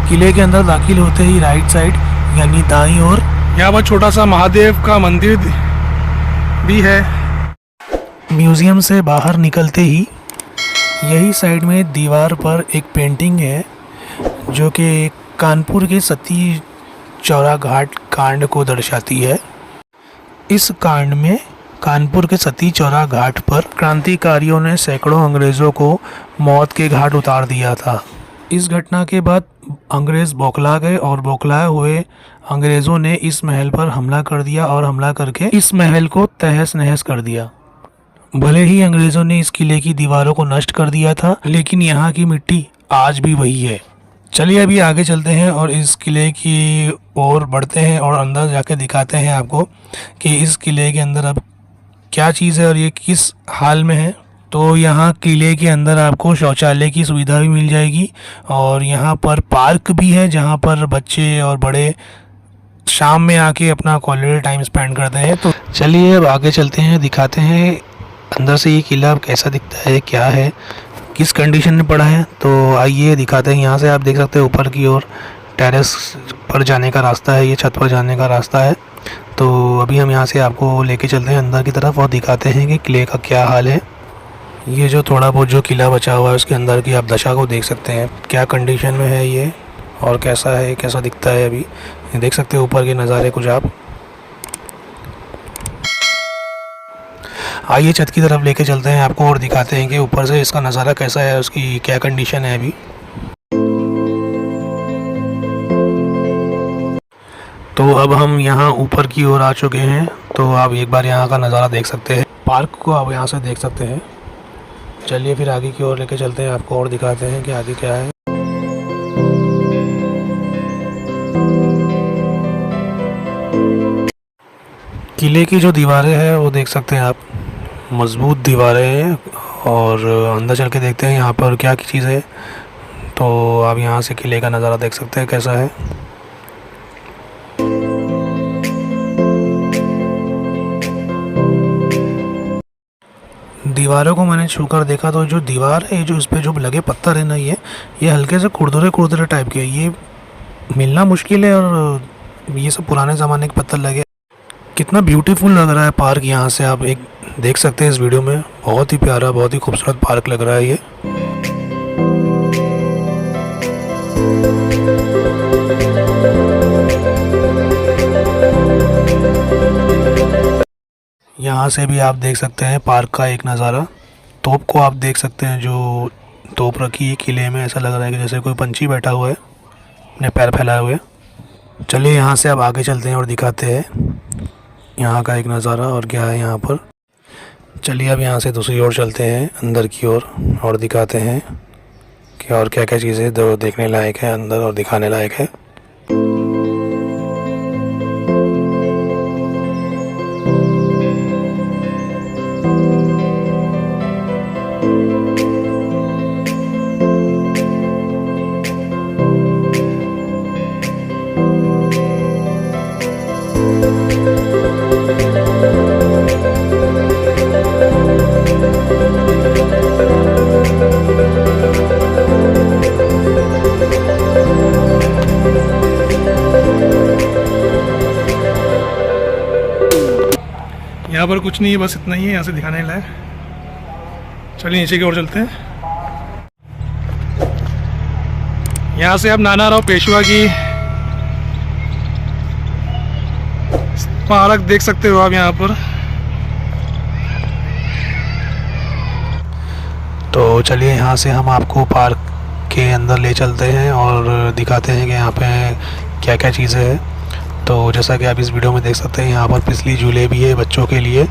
किले के अंदर दाखिल होते ही राइट साइड यानी दाईं ओर यहाँ पर छोटा सा महादेव का मंदिर भी है। म्यूज़ियम से बाहर निकलते ही यही साइड में दीवार पर एक पेंटिंग है जो कि कानपुर के सती चौरा घाट कांड को दर्शाती है। इस कांड में कानपुर के सती चौरा घाट पर क्रांतिकारियों ने सैकड़ों अंग्रेज़ों को मौत के घाट उतार दिया था। इस घटना के बाद अंग्रेज़ बौखला गए और बौखलाए हुए अंग्रेज़ों ने इस महल पर हमला कर दिया और हमला करके इस महल को तहस नहस कर दिया। भले ही अंग्रेज़ों ने इस किले की दीवारों को नष्ट कर दिया था, लेकिन यहाँ की मिट्टी आज भी वही है। चलिए अभी आगे चलते हैं और इस किले की ओर बढ़ते हैं और अंदर जाके दिखाते हैं आपको कि इस किले के अंदर अब क्या चीज़ है और ये किस हाल में है। तो यहाँ किले के अंदर आपको शौचालय की सुविधा भी मिल जाएगी और यहाँ पर पार्क भी है जहाँ पर बच्चे और बड़े शाम में आके अपना क्वालिटी टाइम स्पेंड करते हैं। तो चलिए अब आगे चलते हैं, दिखाते हैं अंदर से ये किला अब कैसा दिखता है, क्या है, किस कंडीशन में पड़ा है। तो आइए दिखाते हैं। यहाँ से आप देख सकते हैं ऊपर की ओर टेरेस पर जाने का रास्ता है, ये छत पर जाने का रास्ता है। तो अभी हम यहाँ से आपको लेके चलते हैं अंदर की तरफ और दिखाते हैं कि किले का क्या हाल है। ये जो थोड़ा बहुत जो किला बचा हुआ है उसके अंदर की आप दशा को देख सकते हैं, क्या कंडीशन में है ये और कैसा है, कैसा दिखता है। अभी देख सकते हैं ऊपर के नज़ारे कुछ आप। आइए छत की तरफ लेके चलते हैं आपको और दिखाते हैं कि ऊपर से इसका नज़ारा कैसा है, उसकी क्या कंडीशन है अभी। तो अब हम यहाँ ऊपर की ओर आ चुके हैं। तो आप एक बार यहाँ का नज़ारा देख सकते हैं, पार्क को आप यहाँ से देख सकते हैं। चलिए फिर आगे की ओर लेके चलते हैं आपको और दिखाते हैं कि आगे क्या है। किले की जो दीवारें हैं वो देख सकते हैं आप, मजबूत दीवारें हैं। और अंदर चल के देखते हैं यहाँ पर क्या चीज़ है। तो आप यहाँ से किले का नज़ारा देख सकते हैं कैसा है। दीवारों को मैंने छूकर देखा तो जो दीवार है, जो इस पे जो लगे पत्थर है ना, ये हल्के से खुरदुरे खुरदुरे टाइप के, ये मिलना मुश्किल है। और ये सब पुराने ज़माने के पत्थर लगे। कितना ब्यूटीफुल लग रहा है पार्क। यहाँ से आप एक देख सकते हैं इस वीडियो में, बहुत ही प्यारा, बहुत ही खूबसूरत पार्क लग रहा है ये। यहाँ से भी आप देख सकते हैं पार्क का एक नज़ारा। तोप को आप देख सकते हैं, जो तोप रखी है किले में, ऐसा लग रहा है कि जैसे कोई पंछी बैठा हुआ है अपने पैर फैलाए हुए। चलिए यहाँ से अब आगे चलते हैं और दिखाते हैं यहाँ का एक नज़ारा और क्या है यहाँ पर। चलिए अब यहाँ से दूसरी ओर चलते हैं अंदर की ओर और दिखाते हैं कि और क्या क्या चीज़ें जो देखने लायक है अंदर और दिखाने लायक है। यहाँ पर कुछ नहीं है, बस इतना ही है यहाँ से दिखाने लायक। चलिए नीचे की ओर चलते हैं। यहाँ से आप नाना राव पेशवा की स्मारक देख सकते हो आप यहाँ पर। तो चलिए यहाँ से हम आपको पार्क के अंदर ले चलते हैं और दिखाते हैं कि यहाँ पे क्या क्या चीज़ें हैं। तो जैसा कि आप इस वीडियो में देख सकते हैं, यहाँ पर फिसली झूले भी है बच्चों के लिए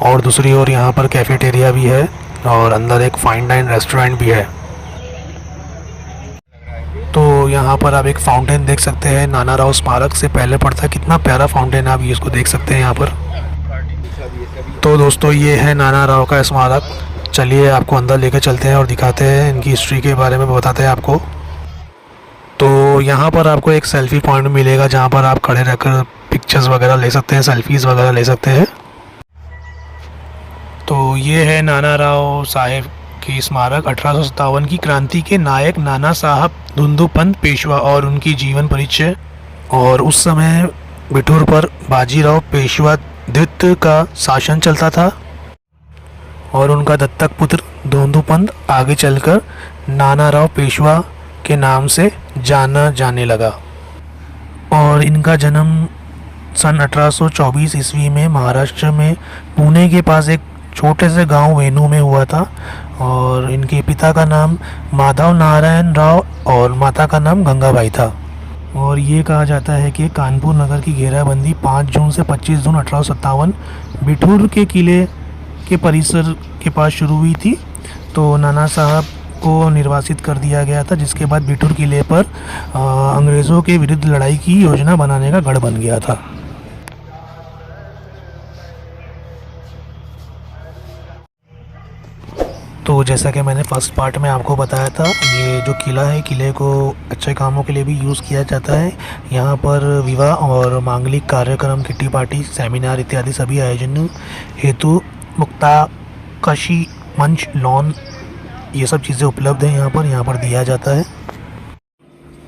और दूसरी ओर यहाँ पर कैफेटेरिया भी है और अंदर एक फाइन डाइन रेस्टोरेंट भी है। तो यहाँ पर आप एक फाउंटेन देख सकते हैं, नाना राव स्मारक से पहले पड़ता है। कितना प्यारा फाउंटेन है, आप इसको देख सकते हैं यहाँ पर। तो दोस्तों ये है नाना राव का स्मारक। चलिए आपको अंदर लेकर चलते हैं और दिखाते हैं, इनकी हिस्ट्री के बारे में बताते हैं आपको। तो यहाँ पर आपको एक सेल्फ़ी पॉइंट मिलेगा जहाँ पर आप खड़े रहकर पिक्चर्स वगैरह ले सकते हैं, सेल्फीज़ वगैरह ले सकते हैं। तो ये है नाना राव साहेब के स्मारक 1857 की क्रांति के नायक नाना साहब धुंधुपंत पेशवा और उनकी जीवन परिचय। और उस समय बिठूर पर बाजीराव पेशवा द्वितीय का शासन चलता था और उनका दत्तक पुत्र धोंदूपंत आगे चलकर नानाराव पेशवा के नाम से जाना जाने लगा। और इनका जन्म सन 1824 ईस्वी में महाराष्ट्र में पुणे के पास एक छोटे से गांव वेनू में हुआ था। और इनके पिता का नाम माधव नारायण राव और माता का नाम गंगाबाई था। और ये कहा जाता है कि कानपुर नगर की घेराबंदी 5 जून से 25 जून 1857 बिठूर के किले के परिसर के पास शुरू हुई थी। तो नाना साहब को निर्वासित कर दिया गया था, जिसके बाद बिठूर किले पर अंग्रेज़ों के विरुद्ध लड़ाई की योजना बनाने का गढ़ बन गया था। तो जैसा कि मैंने फर्स्ट पार्ट में आपको बताया था, ये जो किला है, किले को अच्छे कामों के लिए भी यूज़ किया जाता है। यहाँ पर विवाह और मांगलिक कार्यक्रम, किट्टी पार्टी, सेमिनार इत्यादि सभी आयोजन हेतु मुक्ताकशी मंच, लॉन, ये सब चीज़ें उपलब्ध हैं यहाँ पर दिया जाता है।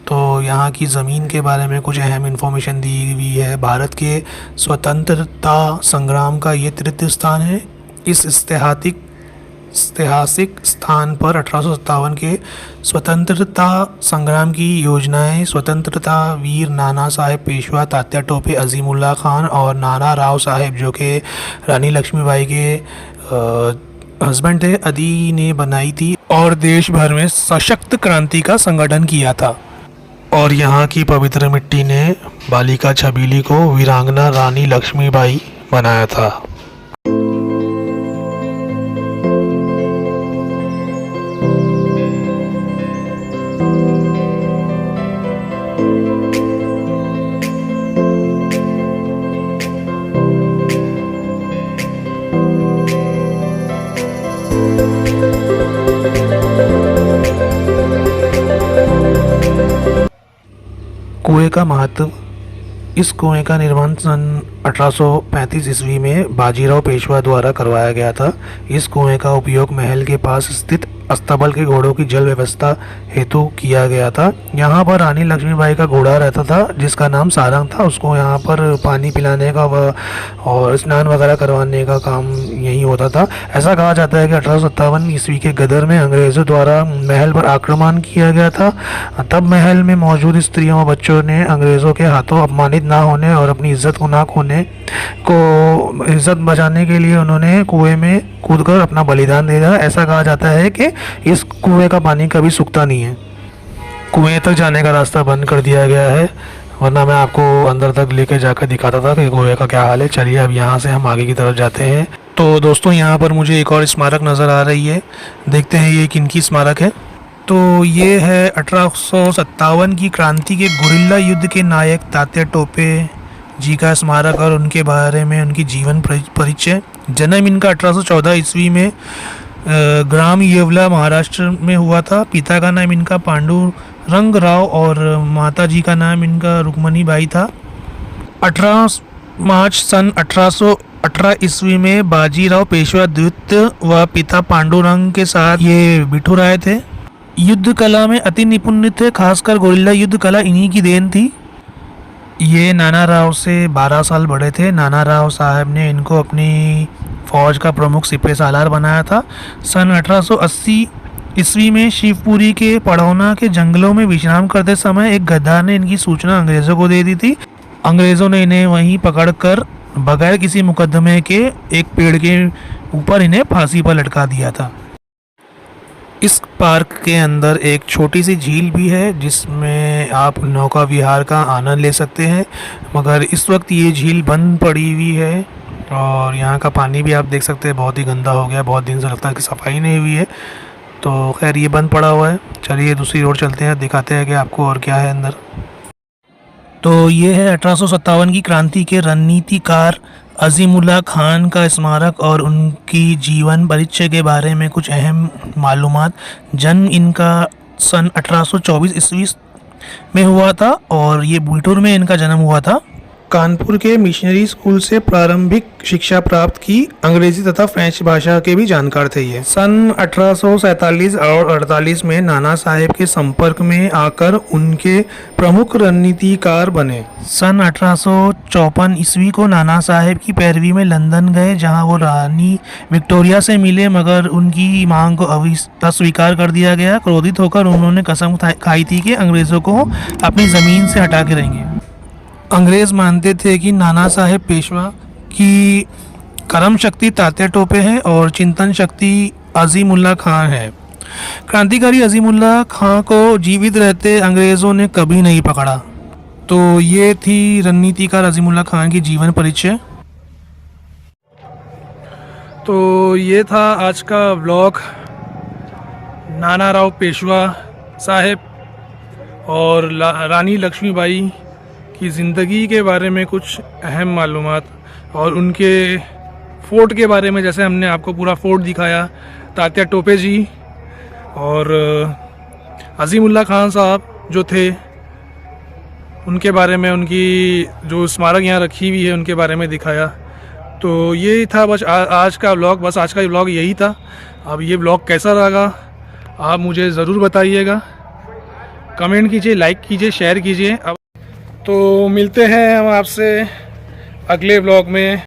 तो यहाँ की ज़मीन के बारे में कुछ अहम इन्फॉर्मेशन दी हुई है। भारत के स्वतंत्रता संग्राम का ये तृतीय स्थान है। इस ऐतिहासिक स्थान पर 1857 के स्वतंत्रता संग्राम की योजनाएं स्वतंत्रता वीर नाना साहेब पेशवा, तात्या टोपे, अजीमुल्ला खान और नाना राव साहेब, जो कि रानी लक्ष्मीबाई के हस्बैंड थे, आदि ने बनाई थी और देश भर में सशक्त क्रांति का संगठन किया था। और यहाँ की पवित्र मिट्टी ने बालिका छबीली को वीरांगना रानी लक्ष्मीबाई बनाया था। कुएं का महत्व। इस कुएं का निर्माण सन 1835 ईस्वी में बाजीराव पेशवा द्वारा करवाया गया था। इस कुएं का उपयोग महल के पास स्थित अस्तबल के घोड़ों की जल व्यवस्था हेतु किया गया था। यहाँ पर रानी लक्ष्मीबाई का घोड़ा रहता था जिसका नाम सारंग था। उसको यहाँ पर पानी पिलाने का और स्नान वगैरह करवाने का काम यही होता था। ऐसा कहा जाता है कि 1857 ईस्वी के गदर में अंग्रेज़ों द्वारा महल पर आक्रमण किया गया था। तब महल में मौजूद स्त्रियों और बच्चों ने अंग्रेज़ों के हाथों अपमानित ना होने और अपनी इज्जत को ना खोने को इज्जत बचाने के लिए उन्होंने कुएं में कूदकर अपना बलिदान दे दिया। ऐसा कहा जाता है कि इस कुएं का पानी कभी सूखता नहीं है। कुएं तक जाने का रास्ता बंद कर दिया गया है, वरना मैं आपको अंदर तक लेके जाकर दिखाता था कि कुएं का क्या हाल है। चलिए अब यहाँ से हम आगे की तरफ जाते हैं। तो दोस्तों, यहाँ पर मुझे एक और स्मारक नज़र आ रही है, देखते हैं ये किनकी स्मारक है। तो ये है 1857 की क्रांति के गुरिल्ला युद्ध के नायक तात्या टोपे जी का स्मारक और उनके बारे में उनकी जीवन परिचय। जन्म इनका 1814 ईस्वी में ग्राम येवला महाराष्ट्र में हुआ था। पिता का नाम इनका पांडुरंग राव और माता जी का नाम इनका रुक्मणी बाई था। 18 मार्च सन 1818 ईस्वी में बाजीराव पेशवा द्वितीय व पिता पांडुरंग के साथ ये बिठूर आए थे। युद्ध कला में अति निपुण थे, खासकर गोरिल्ला युद्ध कला इन्हीं की देन थी। ये नाना राव से 12 साल बड़े थे। नाना राव साहब ने इनको अपनी फौज का प्रमुख सिपह सालार बनाया था। सन 1880 ईस्वी में शिवपुरी के पड़ौना के जंगलों में विश्राम करते समय एक गद्दार ने इनकी सूचना अंग्रेज़ों को दे दी थी। अंग्रेज़ों ने इन्हें वहीं पकड़कर बगैर किसी मुकदमे के एक पेड़ के ऊपर इन्हें फांसी पर लटका दिया था। इस पार्क के अंदर एक छोटी सी झील भी है जिसमें आप नौका विहार का आनंद ले सकते हैं, मगर इस वक्त ये झील बंद पड़ी हुई है और यहाँ का पानी भी आप देख सकते हैं बहुत ही गंदा हो गया। बहुत दिन से लगता है कि सफाई नहीं हुई है, तो खैर ये बंद पड़ा हुआ है। चलिए दूसरी ओर चलते हैं, दिखाते हैं कि आपको और क्या है अंदर। तो ये है 1857 की क्रांति के रणनीतिकार अजीमुल्ला खान का स्मारक और उनकी जीवन परिचय के बारे में कुछ अहम मालूमात। जन्म इनका सन 1824 ईस्वी में हुआ था और ये बिठूर में इनका जन्म हुआ था। कानपुर के मिशनरी स्कूल से प्रारंभिक शिक्षा प्राप्त की। अंग्रेजी तथा फ्रेंच भाषा के भी जानकार थे ये। सन 1847 और 48 में नाना साहेब के संपर्क में आकर उनके प्रमुख रणनीतिकार बने। सन 1854 ईस्वी को नाना साहेब की पैरवी में लंदन गए, जहां वो रानी विक्टोरिया से मिले, मगर उनकी मांग को अस्वीकार कर दिया गया। क्रोधित होकर उन्होंने कसम खाई थी कि अंग्रेज़ों को अपनी ज़मीन से हटा के रहेंगे। अंग्रेज़ मानते थे कि नाना साहेब पेशवा की कर्म शक्ति तात्या टोपे है और चिंतन शक्ति अजीमुल्ला खां है। क्रांतिकारी अजीमुल्ला खां को जीवित रहते अंग्रेज़ों ने कभी नहीं पकड़ा। तो ये थी रणनीतिकार अजीमुल्ला खान की जीवन परिचय। तो ये था आज का व्लॉग नाना राव पेशवा साहेब और रानी लक्ष्मीबाई की ज़िंदगी के बारे में कुछ अहम मालूमात और उनके फ़ोर्ट के बारे में, जैसे हमने आपको पूरा फ़ोर्ट दिखाया, तात्या टोपे जी और अजीमुल्ला खान साहब जो थे उनके बारे में, उनकी जो स्मारक यहाँ रखी हुई है उनके बारे में दिखाया। तो ये था बस आज का व्लॉग। बस आज का व्लॉग यही था। अब ये व्लॉग कैसा लगा आप मुझे ज़रूर बताइएगा, कमेंट कीजिए, लाइक कीजिए, शेयर कीजिए। अब तो मिलते हैं हम आपसे अगले व्लॉग में।